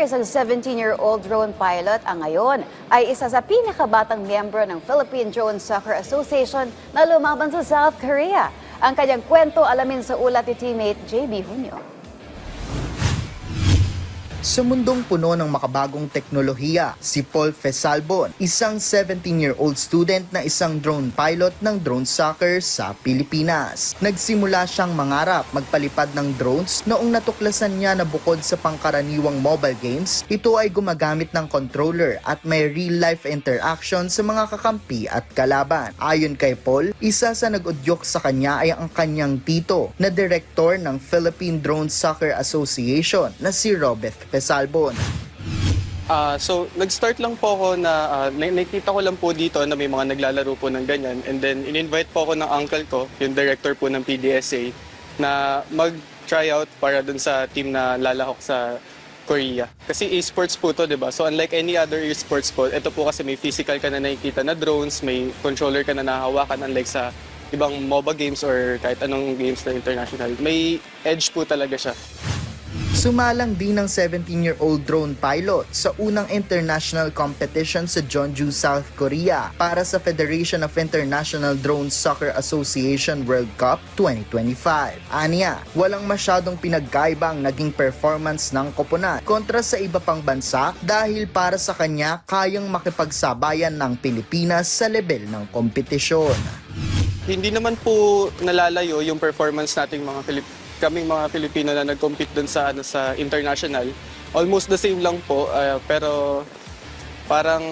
isang 17-year-old drone pilot ang ngayon ay isa sa pinakabatang miyembro ng Philippine Drone Soccer Association na lumaban sa South Korea. Ang kanyang kwento alamin sa ulat ni teammate JB Junio. Sa mundong puno ng makabagong teknolohiya, si Paul Fesalbon, isang 17-year-old student na isang drone pilot ng drone soccer sa Pilipinas. Nagsimula siyang mangarap magpalipad ng drones noong natuklasan niya na bukod sa pangkaraniwang mobile games, ito ay gumagamit ng controller at may real-life interaction sa mga kakampi at kalaban. Ayon kay Paul, isa sa nag-udyok sa kanya ay ang kanyang tito na direktor ng Philippine Drone Soccer Association na si Robeth Fesalbon. So, nag-start lang po ako na nakita ko lang po dito na may mga naglalaro po ng ganyan. And then, in-invite po ako ng uncle ko, yung director po ng PDSA, na mag-try out para dun sa team na lalahok sa Korea. Kasi esports po to, diba? So, unlike any other esports po, ito po kasi may physical ka na nakikita na drones, may controller ka na nahawakan, unlike sa ibang MOBA games or kahit anong games na international. May edge po talaga siya. Sumalang din ng 17-year-old drone pilot sa unang international competition sa Jeonju, South Korea para sa Federation of International Drone Soccer Association World Cup 2025. Aniya, walang masyadong pinagkaiba ang naging performance ng koponan kontra sa iba pang bansa dahil para sa kanya kayang makipagsabayan ng Pilipinas sa level ng kompetisyon. Hindi naman po nalalayo yung performance nating kaming mga Pilipino na nag-compete dun sa international. Almost the same lang po, pero parang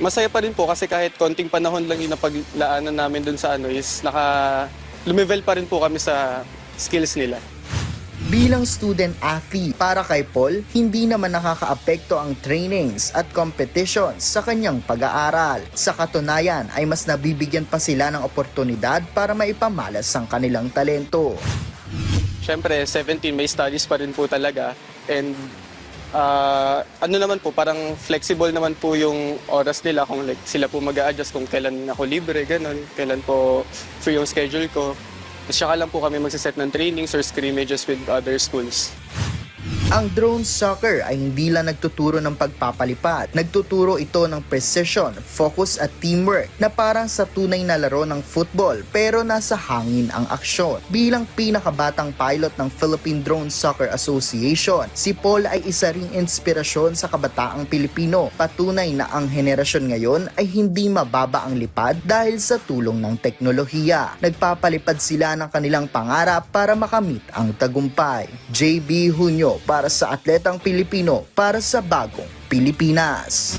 masaya pa rin po kasi kahit konting panahon lang yung napaglaanan namin dun sa is lumivel pa rin po kami sa skills nila. Bilang student athlete, para kay Paul, hindi naman nakakaapekto ang trainings at competitions sa kanyang pag-aaral. Sa katunayan ay mas nabibigyan pa sila ng oportunidad para maipamalas ang kanilang talento. Siyempre, 17 may studies pa rin po talaga. And naman po, parang flexible naman po yung oras nila kung sila po mag-a-adjust kung kailan ako libre, ganun, kailan po free yung schedule ko. Saka lang po kami magsiset ng trainings or scrimmages with other schools. Ang drone soccer ay hindi lang nagtuturo ng pagpapalipad. Nagtuturo ito ng precision, focus at teamwork na parang sa tunay na laro ng football pero nasa hangin ang aksyon. Bilang pinakabatang pilot ng Philippine Drone Soccer Association, si Paul ay isa ring inspirasyon sa kabataang Pilipino. Patunay na ang henerasyon ngayon ay hindi mababa ang lipad dahil sa tulong ng teknolohiya. Nagpapalipad sila ng kanilang pangarap para makamit ang tagumpay. JB Junio para sa atletang Pilipino para sa bagong Pilipinas.